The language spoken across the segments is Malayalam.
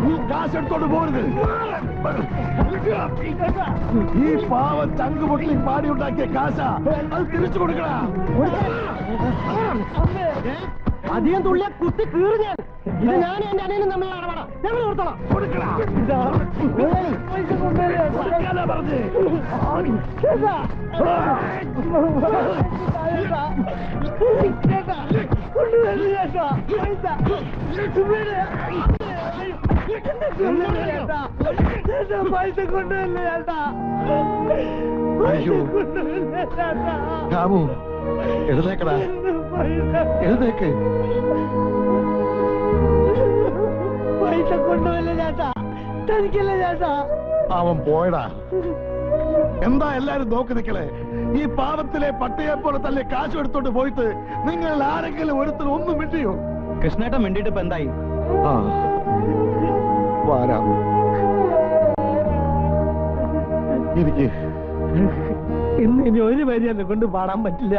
നീ കാശെടുത്തോണ്ട് പോരുത്. ഈ പാവം ചങ്ക് പൊട്ടി പാടി ഉണ്ടാക്കിയ കാശ അത് തിരിച്ചു കൊടുക്കണ. അധികം തുള്ളിയ കുത്തി കീറിഞ്ഞാൽ ഇത് ഞാനും എന്റെ അനിയനും തമ്മിലാണ് പടം. ഞങ്ങൾ കൊടുത്തോളാം. പൈസ കൊണ്ടുവല്ല ചേട്ടാ. രാമു എഴുന്നേക്കടാ, എഴുന്നേക്ക്. പൈസ കൊണ്ടുവല്ല ചേട്ടാ, തനിക്കല്ല ചേട്ടാ. അവൻ പോയടാ. എന്താ എല്ലാരും നോക്കി നിൽക്കണേ? ഈ പാവത്തിലെ പട്ടിയെ പോലെ തന്നെ കാശ് എടുത്തോണ്ട് പോയിട്ട് നിങ്ങൾ ആരെങ്കിലും ഒരുത്തർ ഒന്നും മിണ്ടിയോ? കൃഷ്ണേട്ടൻ മിണ്ടിട്ട് ഇപ്പൊ എന്തായി? ആ വാരാം. എനിക്ക് ഇന്ന് ഇനി ഒരു വരി എന്നെ കൊണ്ട് പാടാൻ പറ്റില്ല.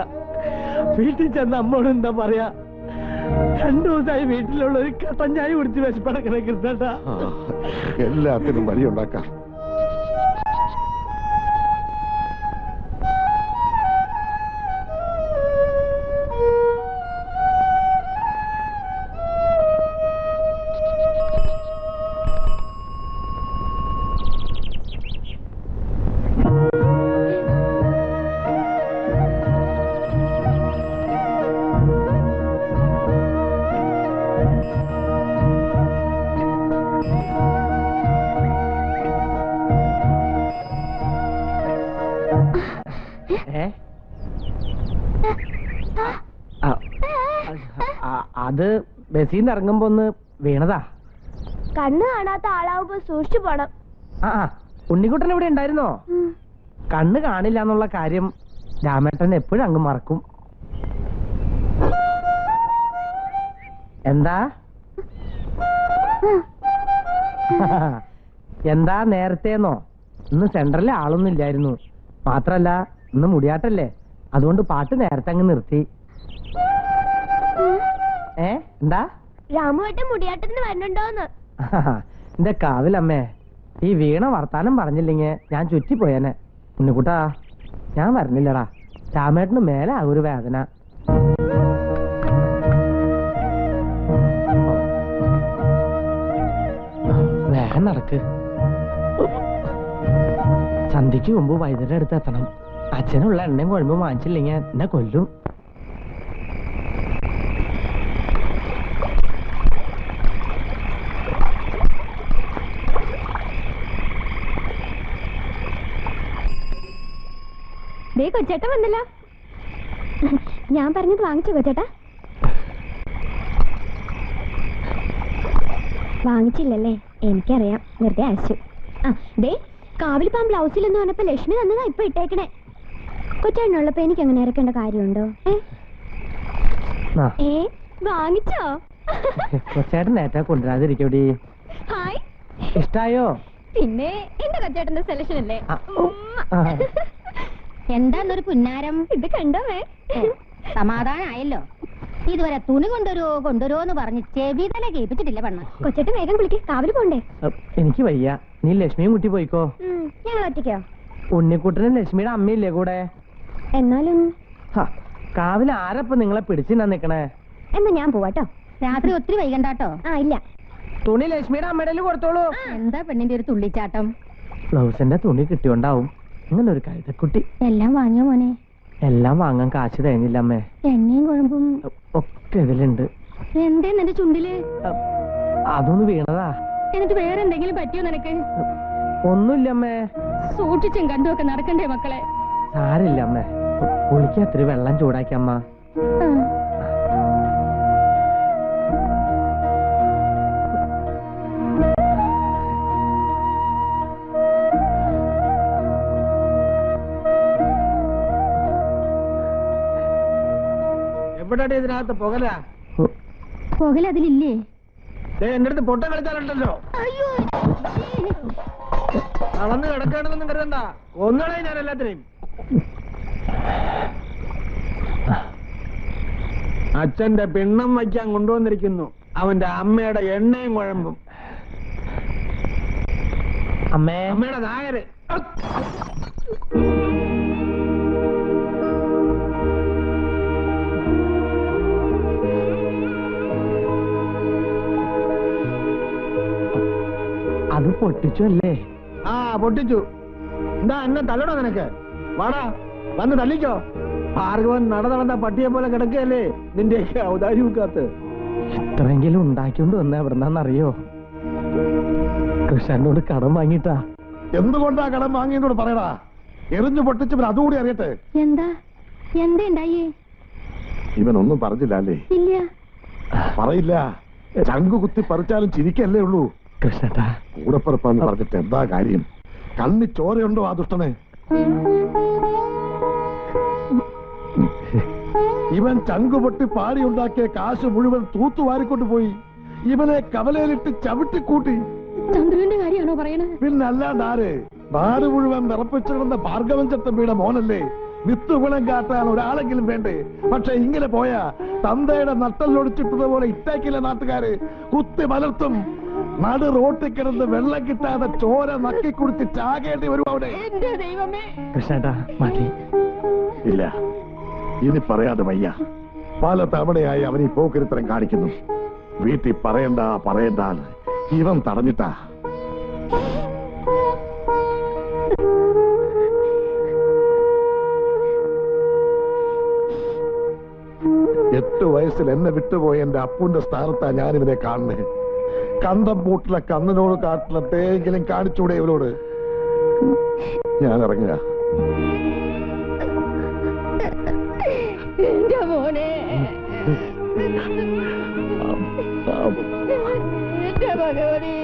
വീട്ടിൽ ചെന്ന് അമ്മോട് എന്താ പറയാ? 2 ദിവസമായി വീട്ടിലുള്ള ഒരു കട്ടൻ ചായ കുടിച്ച് വിശപ്പടക്കണ കൃഷ്ണേട്ടാ. എല്ലാത്തിനും വഴിയുണ്ടാക്കാം. അത് ബസ്സിന്ന് ഇറങ്ങുമ്പോ ഒന്ന് വീണതാ. കണ്ണ് കാണാത്ത ആളാവുമ്പോ സൂക്ഷിച്ചു പോണം. ഉണ്ണിക്കുട്ടൻ ഇവിടെ ഉണ്ടായിരുന്നോ? കണ്ണ് കാണില്ല എന്നുള്ള കാര്യം രാമേട്ടൻ എപ്പോഴും അങ്ങ് മറക്കും. എന്താ എന്താ നേരത്തേന്നോ? ഇന്ന് സെന്ററിലെ ആളൊന്നും ഇല്ലായിരുന്നു. മാത്രല്ല ഇന്ന് മുടിയാട്ടല്ലേ, അതുകൊണ്ട് പാട്ട് നേരത്തെ അങ്ങ് നിർത്തി. എന്താ രാമുവേട്ടൻ മുടിയാട്ടത്തിന് വരണുണ്ടോന്ന്? എന്റെ കാവിലമ്മേ, ഈ വീണ വർത്താനം പറഞ്ഞില്ലെങ്കിൽ ഞാൻ ചുറ്റിപ്പോയേനെ. ഉണ്ണിക്കുട്ടാ, ഞാൻ വരണില്ലടാ. രാമേട്ടന് മേലെ ആ ഒരു വേദന. വേഗം നടക്ക്. സന്ധ്യക്ക് മുമ്പ് വൈദ്യുതി അടുത്ത് എത്തണം. അച്ഛനുള്ള എണ്ണയും കുഴമ്പും വാങ്ങിച്ചില്ലെങ്കിൽ എന്നെ കൊല്ലും. ദേ കൊച്ചേട്ടൻ വന്നല്ലോ. ഞാൻ പറഞ്ഞത് വാങ്ങിച്ചോ കൊച്ചേട്ടാ? വാങ്ങിച്ചില്ലല്ലേ? എനിക്കറിയാം, വെറുതെ അയച്ചു. ദേ കാവിൽ പാൻ ബ്ലൗസിലെന്ന് പറഞ്ഞപ്പോ ലക്ഷ്മി തന്നതാ ഇപ്പൊ ഇട്ടേക്കണേ. കൊച്ചേട്ടനുള്ളപ്പോ എനിക്ക് അങ്ങനെ ഇറക്കേണ്ട കാര്യമുണ്ടോ? വാങ്ങിച്ചോ? കൊച്ചേട്ടൻ നേറ്റാ കൊണ്ടുവരാതിരിക്കോടി. ഹായ്, ഇഷ്ടായോ? പിന്നെ എന്റെ കൊച്ചേട്ടന്റെ സെലക്ഷൻ അല്ലേ. എന്താന്നൊരു പുന്നാരം ഇത് കണ്ടോമേ? സമാധാനായല്ലോ. ഇതുവരെ തുണി കൊണ്ടുവരുമോന്ന് പറഞ്ഞ് ചെവി തന്നെ കേൾപ്പിച്ചിട്ടില്ല പെണ്ണ. കൊച്ചേട്ടൻ വേഗം വിളിക്ക്, കാവില് പോണ്ടേ? എനിക്ക് വയ്യ, നീ ലക്ഷ്മിയും കുട്ടി പോയിക്കോ. ഞങ്ങൾ ഒറ്റയ്ക്കോ? ഉണ്ണിക്കുട്ടനും ലക്ഷ്മിയുടെ അമ്മയില്ലേ കൂടെ? എന്നാലും കാവില് ആരപ്പം നിങ്ങളെ പിടിച്ചിന്നാ നിക്കണേ? എന്നാ ഞാൻ പോവാട്ടോ. രാത്രി ഒത്തിരി വൈകണ്ടാട്ടോ. ഇല്ല, തുണി ലക്ഷ്മിയുടെ അമ്മയുടെ കൊടുത്തോളൂ. എന്താ പെണ്ണിന്റെ ഒരു തുള്ളിച്ചാട്ടം? ബ്ലൗസിന്റെ തുണി കിട്ടിയോണ്ടാവും അങ്ങനെ ഒരു കഴുതക്കുട്ടി. എല്ലാം വാങ്ങിയോ മോനെ? എല്ലാം വാങ്ങാൻ കാശ് തേങ്ങില്ല അമ്മേ. എണ്ണയും കുഴമ്പും ഒക്കെ ഇതിലുണ്ട്. എന്തേ നിന്റെ ചുണ്ടില്? അതൊന്ന് വീണതാ. എന്നിട്ട് വേറെ എന്തെങ്കിലും പറ്റിയോ നിനക്ക്? ഒന്നുമില്ല അമ്മേ. സൂക്ഷിച്ചും കണ്ടുമൊക്കെ നടക്കണ്ടേ മക്കളെ? സാരില്ല അമ്മേ, കുളിക്ക് അത്ര വെള്ളം ചൂടാക്കി അമ്മ. എവിടെ ഇതിനകത്ത് പുകലാ? പുകലതിലില്ലേ? എന്റെ അടുത്ത് പൊട്ട കളിച്ചാലുണ്ടല്ലോ. അളന്ന് കിടക്കണമെന്നൊന്നും കരുതണ്ട, ഒന്നുകളെ ഞാൻ എല്ലാത്തിനെയും. അച്ഛന്റെ പിണ്ണം വയ്ക്കാൻ കൊണ്ടുവന്നിരിക്കുന്നു. അവന്റെ അമ്മയുടെ എണ്ണയും കുഴമ്പും. അമ്മയുടെ നായര്. അത് പൊട്ടിച്ചു അല്ലേ? ആ പൊട്ടിച്ചു. എന്താ എന്നെ തല്ലണോ നിനക്ക്? വാടാ വന്ന് തല്ലിക്കോ. ഭാർഗവൻ നടന്ന പട്ടിയെ പോലെ കിടക്കുകയല്ലേ നിന്റെയൊക്കെ ഔദാര്യമൊക്കാത്ത്. എത്രയെങ്കിലും ഉണ്ടാക്കിക്കൊണ്ട് വന്ന എവിടെന്നാന്നറിയോ? കൃഷ്ണനോട് കടം വാങ്ങിട്ടാ. എന്തുകൊണ്ടാ കടം വാങ്ങിയെന്നോട് പറയടാ. എറിഞ്ഞു പൊട്ടിച്ചവൻ അതുകൂടി അറിയട്ടെ. എന്താ ഉണ്ടായേ? ഇവനൊന്നും പറഞ്ഞില്ല അല്ലേ? ഇല്ല. പറയില്ല. ചങ്കു കുത്തി പറിച്ചാലും ചിരിക്കല്ലേ ഉള്ളൂ. കൃഷ്ണട്ടാ, കൂടപ്പിറപ്പാന്ന് പറഞ്ഞിട്ട് എന്താ കാര്യം? കണ്ണി ചോരയുണ്ടോ ആ ദുഷ്ടനെ? ഇവൻ ചങ്കുപൊട്ടി പാടിയുണ്ടാക്കിയ കാശ് മുഴുവൻ തൂത്തുവാരിക്കൊണ്ട് പോയി. ഇവനെ കവലയിലിട്ട് ചവിട്ടിക്കൂട്ടി. ചന്ദ്രുവിന്റെ കാര്യമാണോ പറയണത്? പിന്നല്ലാണ്ട് ആര്? നാട് മുഴുവൻ വിറപ്പിച്ചിടുന്ന ഭാർഗവൻ ചട്ടമ്പിയുടെ മോനല്ലേ? വിത്തുകുളം കാട്ടാൻ ഒരാളെങ്കിലും വേണ്ടേ? പക്ഷെ ഇങ്ങനെ പോയാ തന്തയുടെ നട്ടല്ലൊടിച്ചിട്ടതുപോലെ ഇട്ടേക്കില്ല നാട്ടുകാര്. കുത്തി മലർത്തും. നടു റോട്ടിൽ കിടന്ന് വെള്ളം കിട്ടാതെ ചോര നക്കി കുടിച്ച് ചാകേണ്ടി വരും അവിടെ. കൃഷ്ണേട്ടാ മതി. ഇല്ല, ഇനി പറയാതെ വയ്യ. പല തവണയായി അവൻ ഈ പോക്കിരിത്തരം കാണിക്കുന്നു. വീട്ടിൽ പറയണ്ട ഇവൻ തടഞ്ഞിട്ടാ. 8 വയസ്സിൽ എന്നെ വിട്ടുപോയ എന്റെ അപ്പൂന്റെ സ്ഥാനത്താ ഞാനിവനെ കാണുന്നേ. കണ്ടം പൂട്ടിലെ കണ്ണനോട് കാട്ടിലെ തേങ്കിലും കാണിച്ചൂടെ ഇവരോട്? ഞാൻ ഇറങ്ങുക. എന്റെ മോനെ, എന്റെ ഭഗവതി.